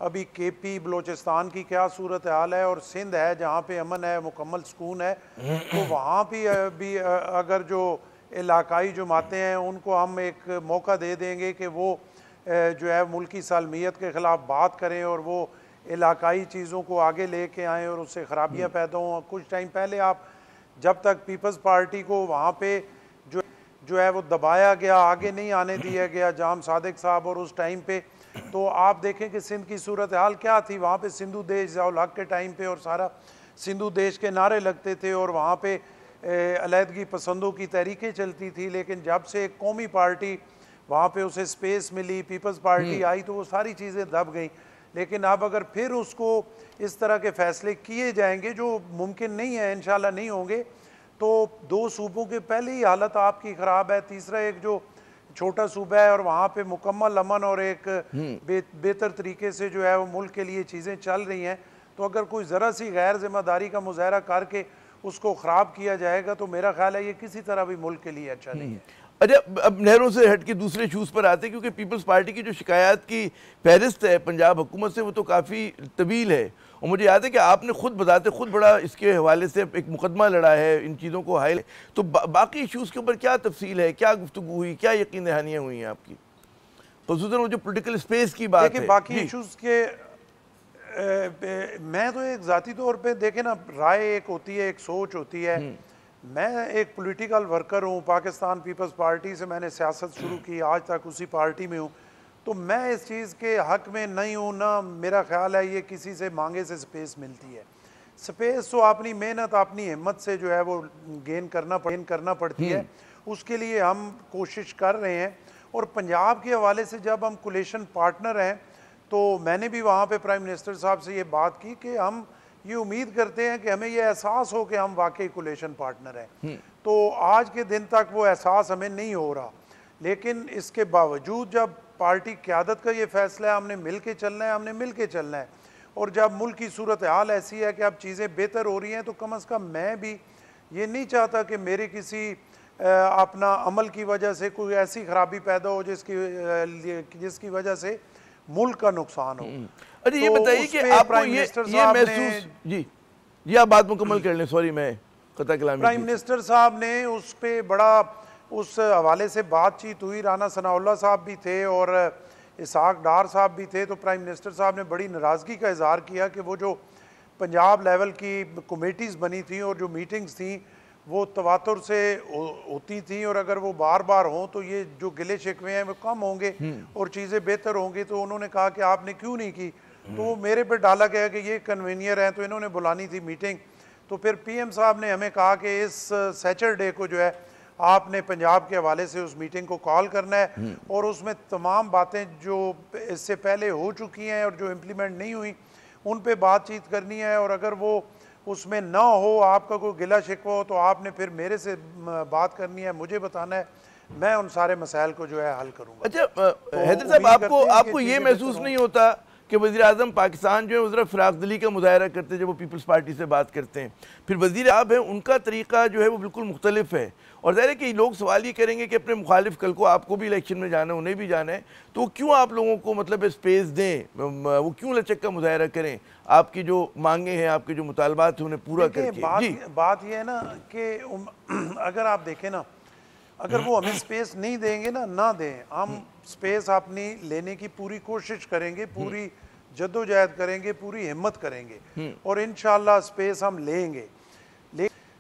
ابھی کے پی بلوچستان کی کیا صورتحال ہے، اور سندھ ہے جہاں پہ امن ہے، مکمل سکون ہے، تو وہاں بھی اگر جو علاقائی جماعتیں ہیں ان کو ہم ایک موقع دے دیں گے کہ وہ جو ہے ملکی سالمیت کے خلاف بات کریں اور وہ علاقائی چیزوں کو آگے لے کے آئیں اور اس سے خرابیاں پیدا ہوں۔ کچھ ٹائم پہلے آپ جب تک پیپلز پارٹی کو وہاں پہ جو ہے وہ دبایا گیا، آگے نہیں آنے دیا گیا، جام صادق صاحب اور اس ٹائم پہ، تو آپ دیکھیں کہ سندھ کی صورتحال کیا تھی۔ وہاں پہ سندھو دیش ضیاء الحق کے ٹائم پہ اور سارا سندھو دیش کے نعرے لگتے تھے، اور وہاں پہ علیحدگی پسندوں کی تحریکیں چلتی تھی، لیکن جب سے ایک قومی پارٹی وہاں پہ اسے سپیس ملی، پیپلز پارٹی آئی، تو وہ ساری چیزیں دب گئیں۔ لیکن اب اگر پھر اس کو اس طرح کے فیصلے کیے جائیں گے جو ممکن نہیں ہے، انشاءاللہ نہیں ہوں گے، تو دو صوبوں کے پہلے ہی حالت آپ کی خراب ہے، تیسرا ایک جو چھوٹا صوبہ ہے اور وہاں پہ مکمل امن اور ایک بہتر طریقے سے جو ہے وہ ملک کے لیے چیزیں چل رہی ہیں، تو اگر کوئی ذرا سی غیر ذمہ داری کا مظاہرہ کر کے اس کو خراب کیا جائے گا تو میرا خیال ہے یہ کسی طرح بھی ملک کے لیے اچھا نہیں ہے۔ اچھا، اب نہروں سے ہٹ کے دوسرے ایشوز پر آتے ہیں، کیونکہ پیپلز پارٹی کی جو شکایات کی فہرست ہے پنجاب حکومت سے وہ تو کافی طویل ہے، اور مجھے یاد ہے کہ آپ نے خود بذات خود بڑا اس کے حوالے سے ایک مقدمہ لڑا ہے ان چیزوں کو حائل، تو باقی ایشوز کے اوپر کیا تفصیل ہے، کیا گفتگو ہوئی، کیا یقین دہانیاں ہوئی ہیں آپ کی، خصوصاً وہ جو پولیٹیکل اسپیس کی بات ہے؟ دیکھیں باقی ایشوز کے میں تو ایک ذاتی طور پہ دیکھیں نا، رائے ایک ہوتی ہے، ایک سوچ ہوتی ہے۔ میں ایک پولیٹیکل ورکر ہوں، پاکستان پیپلز پارٹی سے میں نے سیاست شروع کی، آج تک اسی پارٹی میں ہوں، تو میں اس چیز کے حق میں نہیں ہوں، نہ میرا خیال ہے یہ کسی سے مانگے سے سپیس ملتی ہے۔ سپیس تو اپنی محنت، اپنی ہمت سے جو ہے وہ گین کرنا پڑتی ہے، اس کے لیے ہم کوشش کر رہے ہیں۔ اور پنجاب کے حوالے سے جب ہم کولیشن پارٹنر ہیں تو میں نے بھی وہاں پہ پرائم منسٹر صاحب سے یہ بات کی کہ ہم یہ امید کرتے ہیں کہ ہمیں یہ احساس ہو کہ ہم واقعی کولیشن پارٹنر ہیں، تو آج کے دن تک وہ احساس ہمیں نہیں ہو رہا، لیکن اس کے باوجود جب پارٹی قیادت کا یہ فیصلہ ہے ہم نے مل کے چلنا ہے، اور جب ملک کی صورتحال ایسی ہے کہ اب چیزیں بہتر ہو رہی ہیں، تو کم از کم میں بھی یہ نہیں چاہتا کہ میرے کسی اپنا عمل کی وجہ سے کوئی ایسی خرابی پیدا ہو جس کی وجہ سے ملک کا نقصان ہو۔ اچھا، یہ بتائیے کہ آپ کو یہ محسوس، جی آپ بات مکمل کر لیں، سوری میں قطع کلامی۔ پرائم منسٹر صاحب نے اس پہ بڑا اس حوالے سے بات چیت ہوئی، رانا ثناء اللہ صاحب بھی تھے اور اسحاق ڈار صاحب بھی تھے، تو پرائم منسٹر صاحب نے بڑی ناراضگی کا اظہار کیا کہ وہ جو پنجاب لیول کی کمیٹیز بنی تھیں اور جو میٹنگز تھیں وہ تواتر سے ہوتی تھیں، اور اگر وہ بار بار ہوں تو یہ جو گلے شکوے ہیں وہ کم ہوں گے اور چیزیں بہتر ہوں گی۔ تو انہوں نے کہا کہ آپ نے کیوں نہیں کی، تو میرے پہ ڈالا گیا کہ یہ کنوینئر ہیں تو انہوں نے بلانی تھی میٹنگ، تو پھر پی ایم صاحب نے ہمیں کہا کہ اس سیچرڈے کو جو ہے آپ نے پنجاب کے حوالے سے اس میٹنگ کو کال کرنا ہے، اور اس میں تمام باتیں جو اس سے پہلے ہو چکی ہیں اور جو امپلیمنٹ نہیں ہوئی ان پہ بات چیت کرنی ہے، اور اگر وہ اس میں نہ ہو، آپ کا کوئی گلہ شکوہ ہو، تو آپ نے پھر میرے سے بات کرنی ہے، مجھے بتانا ہے، میں ان سارے مسائل کو جو ہے حل کروں گا۔ اچھا حیدر صاحب، آپ کو یہ محسوس نہیں ہوتا کہ وزیر اعظم پاکستان جو ہے ذرا فراق دلی کا مظاہرہ کرتے ہیں جب وہ پیپلز پارٹی سے بات کرتے ہیں، پھر وزیر اعظم ہیں ان کا طریقہ جو ہے وہ بالکل مختلف ہے، اور ظاہر ہے کہ لوگ سوال یہ کریں گے کہ اپنے مخالف کل کو آپ کو بھی الیکشن میں جانا ہے، انہیں بھی جانا ہے، تو وہ کیوں آپ لوگوں کو مطلب اسپیس دیں، وہ کیوں لچک کا مظاہرہ کریں، آپ کی جو مانگیں ہیں، آپ کے جو مطالبات ہیں انہیں پورا کر کے؟ بات یہ ہے نا کہ اگر آپ دیکھیں نا، اگر وہ ہمیں سپیس نہیں دیں گے نہ دیں، ہم سپیس اپنی لینے کی پوری کوشش کریں گے، پوری جدوجہد کریں گے، پوری ہمت کریں گے، اور انشاءاللہ سپیس ہم لیں گے،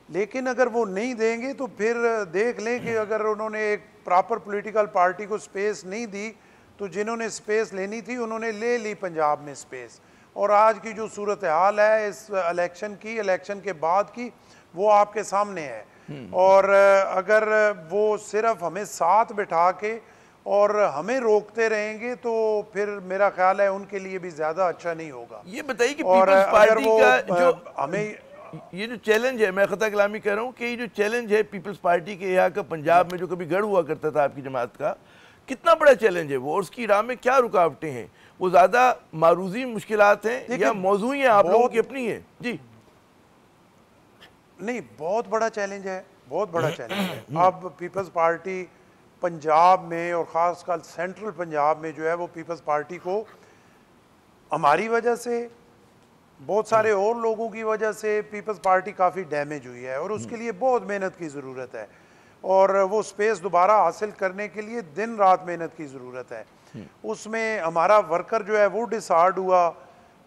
لیکن اگر وہ نہیں دیں گے تو پھر دیکھ لیں کہ اگر انہوں نے ایک پراپر پولیٹیکل پارٹی کو سپیس نہیں دی تو جنہوں نے سپیس لینی تھی انہوں نے لے لی پنجاب میں سپیس، اور آج کی جو صورتحال ہے اس الیکشن کے بعد کی، وہ آپ کے سامنے ہے، اور اگر وہ صرف ہمیں ساتھ بٹھا کے اور ہمیں روکتے رہیں گے تو پھر میرا خیال ہے ان کے لیے بھی زیادہ اچھا نہیں ہوگا۔ یہ بتائیے کہ اور پیپلز اگر پارٹی وہ کا جو ہمیں یہ جو چیلنج ہے، میں خطا کلامی کہہ رہا ہوں کہ یہ جو چیلنج ہے پیپلز پارٹی کے یہاں کا پنجاب میں جو کبھی گڑھ ہوا کرتا تھا آپ کی جماعت کا، کتنا بڑا چیلنج ہے وہ، اور اس کی راہ میں کیا رکاوٹیں ہیں؟ وہ زیادہ معروضی مشکلات ہیں یا موضوعی ہیں آپ لوگوں کی اپنی ہیں؟ جی نہیں، بہت بڑا چیلنج ہے، بہت بڑا چیلنج ہے۔ اب پیپلز پارٹی پنجاب میں اور خاص کر سینٹرل پنجاب میں جو ہے وہ پیپلز پارٹی کو ہماری وجہ سے، بہت سارے اور لوگوں کی وجہ سے پیپلز پارٹی کافی ڈیمیج ہوئی ہے، اور اس کے لیے بہت محنت کی ضرورت ہے، اور وہ سپیس دوبارہ حاصل کرنے کے لیے دن رات محنت کی ضرورت ہے۔ اس میں ہمارا ورکر جو ہے وہ ڈسہارڈ ہوا،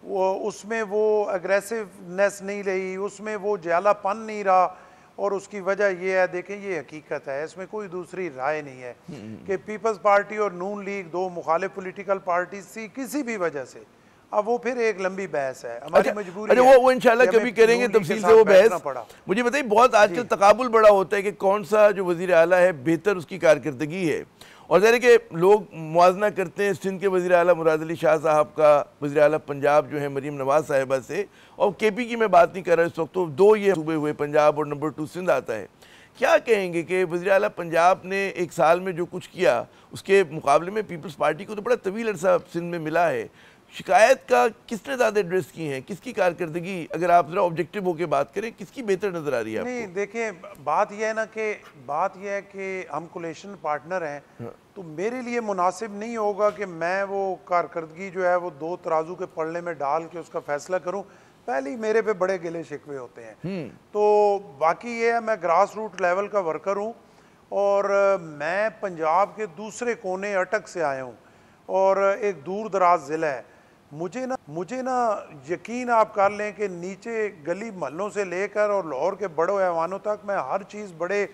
اس میں وہ اگریسونیس نہیں رہی، اس میں وہ جیلا پن نہیں رہا، اور اس کی وجہ یہ ہے، دیکھیں یہ حقیقت ہے، اس میں کوئی دوسری رائے نہیں ہے کہ پیپلز پارٹی اور نون لیگ دو مخالف پولیٹیکل پارٹیز تھی کسی بھی وجہ سے، اب وہ پھر ایک لمبی بحث ہے، ہماری مجبوری ہے۔ وہ انشاءاللہ کبھی کریں گے تفصیل سے وہ بحث۔ مجھے بتائیے، بہت آج کل تقابل بڑا ہوتا ہے کہ کون سا جو وزیر اعلیٰ ہے بہتر اس کی کارکردگی ہے، اور ظاہر ہے کہ لوگ موازنہ کرتے ہیں سندھ کے وزیر اعلیٰ مراد علی شاہ صاحب کا وزیر اعلیٰ پنجاب جو ہے مریم نواز صاحبہ سے، اور کے پی کی میں بات نہیں کر رہا اس وقت، تو دو یہ صوبے ہوئے پنجاب اور نمبر 2 سندھ آتا ہے۔ کیا کہیں گے کہ وزیر اعلیٰ پنجاب نے ایک سال میں جو کچھ کیا اس کے مقابلے میں پیپلز پارٹی کو تو بڑا طویل عرصہ سندھ میں ملا ہے، شکایت کا کس نے زیادہ ایڈریس کی ہیں، کس کی کارکردگی، اگر آپ ذرا آبجیکٹیو ہو کے بات کریں، کس کی بہتر نظر آ رہی ہے آپ کو؟ نہیں دیکھیں، بات یہ ہے کہ ہم کولیشن پارٹنر ہیں، تو میرے لیے مناسب نہیں ہوگا کہ میں وہ کارکردگی جو ہے وہ دو ترازو کے پلڑے میں ڈال کے اس کا فیصلہ کروں، پہلے ہی میرے پہ بڑے گلے شکوے ہوتے ہیں۔ تو باقی یہ ہے، میں گراس روٹ لیول کا ورکر ہوں، اور میں پنجاب کے دوسرے کونے اٹک سے آیا ہوں، اور ایک دور دراز ضلع ہے، مجھے نا یقین آپ کر لیں کہ نیچے گلی محلوں سے لے کر اور لاہور کے بڑے ایوانوں تک میں ہر چیز بڑے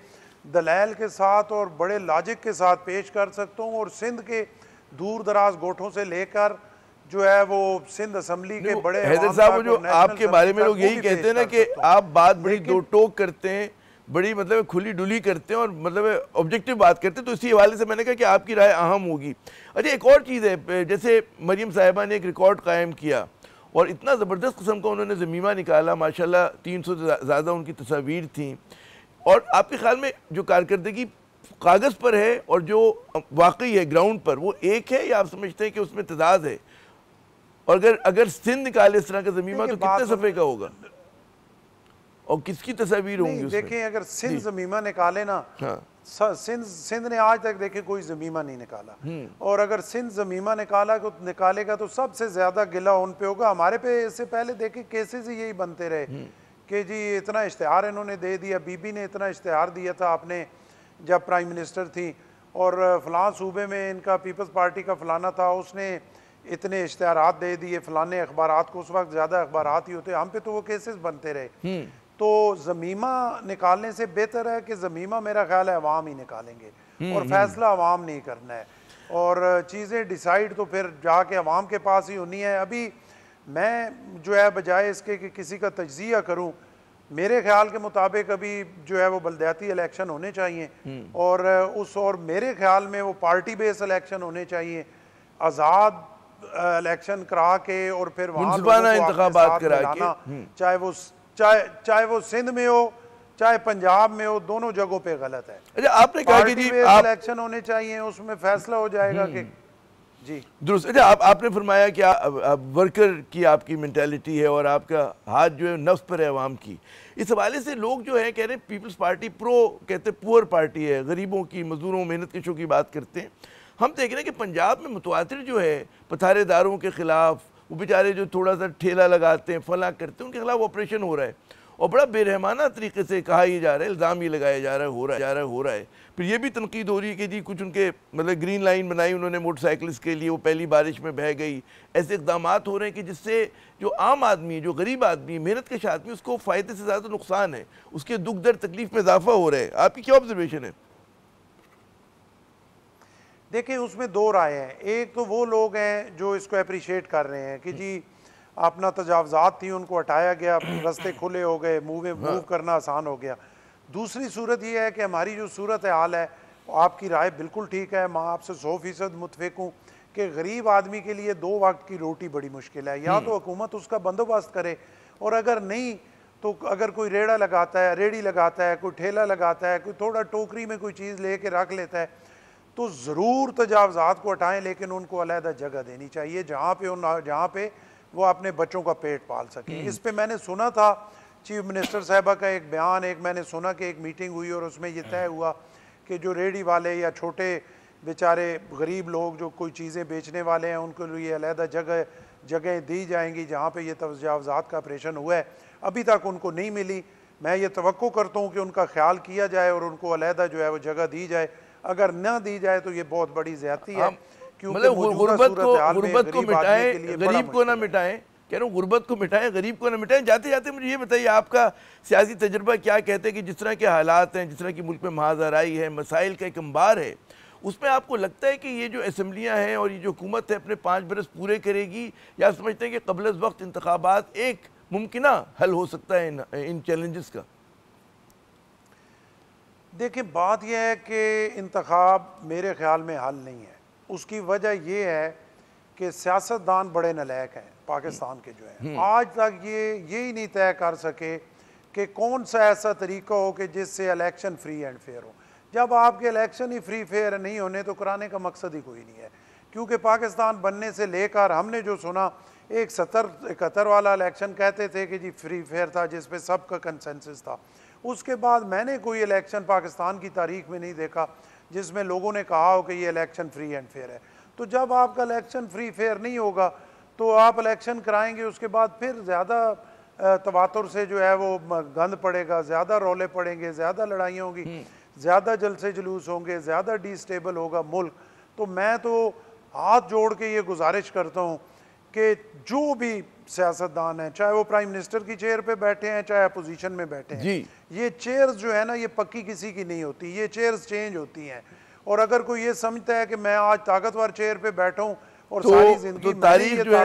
دلائل کے ساتھ اور بڑے لاجک کے ساتھ پیش کر سکتا ہوں، اور سندھ کے دور دراز گوٹھوں سے لے کر جو ہے وہ سندھ اسمبلی کے بڑے حیدر صاحب، جو آپ کے بارے میں لوگ یہی کہتے ہیں نا کہ آپ بات بڑی دو ٹوک کرتے ہیں، بڑی مطلب کھلی ڈلی کرتے ہیں، اور مطلب آبجیکٹیو بات کرتے ہیں، تو اسی حوالے سے میں نے کہا کہ آپ کی رائے اہم ہوگی۔ اچھا، ایک اور چیز ہے، جیسے مریم صاحبہ نے ایک ریکارڈ قائم کیا اور اتنا زبردست قسم کا انہوں نے ضمیمہ نکالا، ماشاءاللہ 300 سے زیادہ ان کی تصاویر تھیں، اور آپ کے خیال میں جو کارکردگی کاغذ پر ہے اور جو واقعی ہے گراؤنڈ پر، وہ ایک ہے یا آپ سمجھتے ہیں کہ اس میں تضاد ہے؟ اور اگر سندھ نکالے اس طرح کا ضمیمہ تو کتنے صفحے کا ہوگا اور کس کی تصاویر ہوں گی اس میں؟ دیکھیں، اگر سندھ ضمیمہ نکالے نا، سندھ نے آج تک دیکھیں کوئی ضمیمہ نہیں نکالا، اور اگر سندھ ضمیمہ نکالے گا تو سب سے زیادہ گلہ ان پہ ہوگا۔ ہمارے پہ اس سے پہلے دیکھیں کیسز ہی یہی بنتے رہے کہ جی اتنا اشتہار انہوں نے دے دیا، بی بی نے اتنا اشتہار دیا تھا آپ نے جب پرائم منسٹر تھی، اور فلاں صوبے میں ان کا پیپلز پارٹی کا فلانا تھا، اس نے اتنے اشتہارات دے دیے فلانے اخبارات کو، اس وقت زیادہ اخبارات ہی ہوتے، ہم پہ تو وہ کیسز بنتے رہے۔ تو ضمیمہ نکالنے سے بہتر ہے کہ ضمیمہ میرا خیال ہے عوام ہی نکالیں گے، اور فیصلہ عوام نہیں کرنا ہے، اور چیزیں ڈیسائیڈ تو پھر جا کے عوام کے پاس ہی ہونی ہے۔ ابھی میں جو ہے بجائے اس کے کہ کسی کا تجزیہ کروں، میرے خیال کے مطابق ابھی جو ہے وہ بلدیاتی الیکشن ہونے چاہیے، اور میرے خیال میں وہ پارٹی بیس الیکشن ہونے چاہیے، آزاد الیکشن کرا کے، اور پھر وہاں منصفانہ انتخابات کرا کے، چاہے وہ سندھ میں ہو چاہے پنجاب میں ہو، دونوں جگہوں پہ غلط ہے۔ اچھا، آپ نے کہا کہ جی الیکشن ہونے چاہیے، اس میں فیصلہ ہو جائے گا کہ جی درست۔ اچھا، آپ نے فرمایا کہ ورکر کی آپ کی مینٹیلٹی ہے اور آپ کا ہاتھ جو ہے نفس پر ہے عوام کی، اس حوالے سے لوگ جو ہیں کہہ رہے ہیں پیپلز پارٹی کہتے ہیں پور پارٹی ہے، غریبوں کی، مزدوروں، محنت کشوں کی بات کرتے ہیں۔ ہم دیکھ رہے ہیں کہ پنجاب میں متواتر جو ہے پتھارے داروں کے خلاف، وہ بیچارے جو تھوڑا سا ٹھیلا لگاتے ہیں، فلاں کرتے ہیں، ان کے خلاف آپریشن ہو رہا ہے، اور بڑا بے رحمانہ طریقے سے کہا ہی جا رہا ہے، الزام یہ لگایا جا رہا ہے، ہو رہا ہے۔ پھر یہ بھی تنقید ہو رہی ہے کہ جی کچھ ان کے مطلب گرین لائن بنائی انہوں نے موٹر سائیکلس کے لیے، وہ پہلی بارش میں بہہ گئی، ایسے اقدامات ہو رہے ہیں کہ جس سے جو عام آدمی، جو غریب آدمی، محنت کش آدمی، اس کو فائدے سے زیادہ نقصان ہے، اس کے دکھ درد تکلیف میں اضافہ ہو رہا ہے۔ آپ کی کیا آبزرویشن ہے؟ دیکھیں، اس میں دو رائے ہیں۔ ایک تو وہ لوگ ہیں جو اس کو اپریشیٹ کر رہے ہیں کہ جی اپنا تجاوزات تھی ان کو ہٹایا گیا، رستے کھلے ہو گئے، موو کرنا آسان ہو گیا۔ دوسری صورت یہ ہے کہ ہماری جو صورت حال ہے، آپ کی رائے بالکل ٹھیک ہے، میں آپ سے 100% متفق ہوں کہ غریب آدمی کے لیے 2 وقت کی روٹی بڑی مشکل ہے، یا تو حکومت اس کا بندوبست کرے، اور اگر نہیں تو اگر کوئی ریڑھا لگاتا ہے، ریڑھی لگاتا ہے، کوئی ٹھیلا لگاتا ہے، کوئی تھوڑا ٹوکری میں کوئی چیز لے کے رکھ لیتا ہے، تو ضرور تجاوزات کو ہٹائیں، لیکن ان کو علیحدہ جگہ دینی چاہیے جہاں پہ وہ اپنے بچوں کا پیٹ پال سکیں۔ اس پہ میں نے سنا تھا چیف منسٹر صاحبہ کا ایک بیان، میں نے سنا کہ ایک میٹنگ ہوئی اور اس میں یہ طے ہوا کہ جو ریڑھی والے یا چھوٹے بیچارے غریب لوگ جو کوئی چیزیں بیچنے والے ہیں ان کے لیے علیحدہ جگہیں دی جائیں گی جہاں پہ یہ تجاوزات کا آپریشن ہوا ہے۔ ابھی تک ان کو نہیں ملی، میں یہ توقع کرتا ہوں کہ ان کا خیال کیا جائے اور ان کو علیحدہ جو ہے وہ جگہ دی جائے، اگر نہ دی جائے تو یہ بہت بڑی زیادتی ہے، کیونکہ غربت کو مٹائیں، غریب کو نہ مٹائیں، کہہ رہا ہوں غربت کو مٹائیں، غریب کو نہ مٹائیں۔ جاتے جاتے مجھے یہ بتائیے آپ کا سیاسی تجربہ کیا کہتے ہیں کہ جس طرح کے حالات ہیں، جس طرح کی ملک میں محاذ آرائی ہے، مسائل کا ایک انبار ہے، اس میں آپ کو لگتا ہے کہ یہ جو اسمبلیاں ہیں اور یہ جو حکومت ہے اپنے 5 برس پورے کرے گی، یا سمجھتے ہیں کہ قبل از وقت انتخابات ایک ممکنہ حل ہو سکتا ہے ان چیلنجز کا؟ دیکھیں بات یہ ہے کہ انتخاب میرے خیال میں حل نہیں ہے۔ اس کی وجہ یہ ہے کہ سیاستدان بڑے نالائق ہیں پاکستان کے جو ہیں، آج تک یہی نہیں طے کر سکے کہ کون سا ایسا طریقہ ہو کہ جس سے الیکشن فری اینڈ فیئر ہو۔ جب آپ کے الیکشن ہی فری فیئر نہیں ہونے تو کرانے کا مقصد ہی کوئی نہیں ہے، کیونکہ پاکستان بننے سے لے کر ہم نے جو سنا ایک 71 والا الیکشن کہتے تھے کہ جی فری فیئر تھا جس پہ سب کا کنسنسس تھا، اس کے بعد میں نے کوئی الیکشن پاکستان کی تاریخ میں نہیں دیکھا جس میں لوگوں نے کہا ہو کہ یہ الیکشن فری اینڈ فیئر ہے۔ تو جب آپ کا الیکشن فری فیئر نہیں ہوگا تو آپ الیکشن کرائیں گے، اس کے بعد پھر زیادہ تواتر سے جو ہے وہ گند پڑے گا، زیادہ رولے پڑیں گے، زیادہ لڑائیاں ہوں گی، زیادہ جلسے جلوس ہوں گے، زیادہ ڈی سٹیبل ہوگا ملک۔ تو میں تو ہاتھ جوڑ کے یہ گزارش کرتا ہوں کہ جو بھی سیاستدان ہیں، چاہے وہ پرائم منسٹر کی چیئر پہ بیٹھے ہیں چاہے اپوزیشن میں بیٹھے ہیں، یہ چیئرز جو ہے نا یہ پکی کسی کی نہیں ہوتی، یہ چیئرز چینج ہوتی ہیں، اور اگر کوئی یہ سمجھتا ہے کہ میں آج طاقتور چیئر پہ بیٹھا ہوں اور ساری زندگی تاریخ جو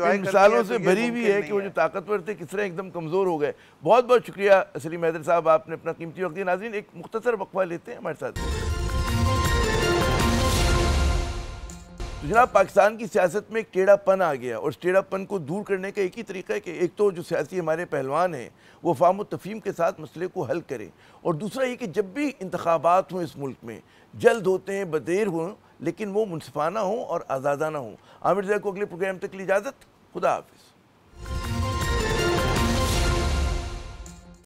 ہے مثالوں سے بھری ہوئی ہے کہ وہ جو طاقتور تھے کس طرح ایک دم کمزور ہو گئے۔ بہت بہت شکریہ سلیم حیدر صاحب، آپ نے اپنا قیمتی وقت دیا۔ ناظرین ایک مختصر وقفہ لیتے ہیں ہمارے ساتھ۔ تو جناب پاکستان کی سیاست میں ایک ٹیڑھا پن آ گیا، اور اس ٹیڑھا پن کو دور کرنے کا ایک ہی طریقہ ہے کہ ایک تو جو سیاسی ہمارے پہلوان ہیں وہ فہم و تفہیم کے ساتھ مسئلے کو حل کریں، اور دوسرا یہ کہ جب بھی انتخابات ہوں اس ملک میں، جلد ہوتے ہیں بدیر ہوں لیکن وہ منصفانہ ہوں اور آزادانہ ہوں۔ عامر زیدہ کو اگلے پروگرام تک کے لیے اجازت، خدا حافظ۔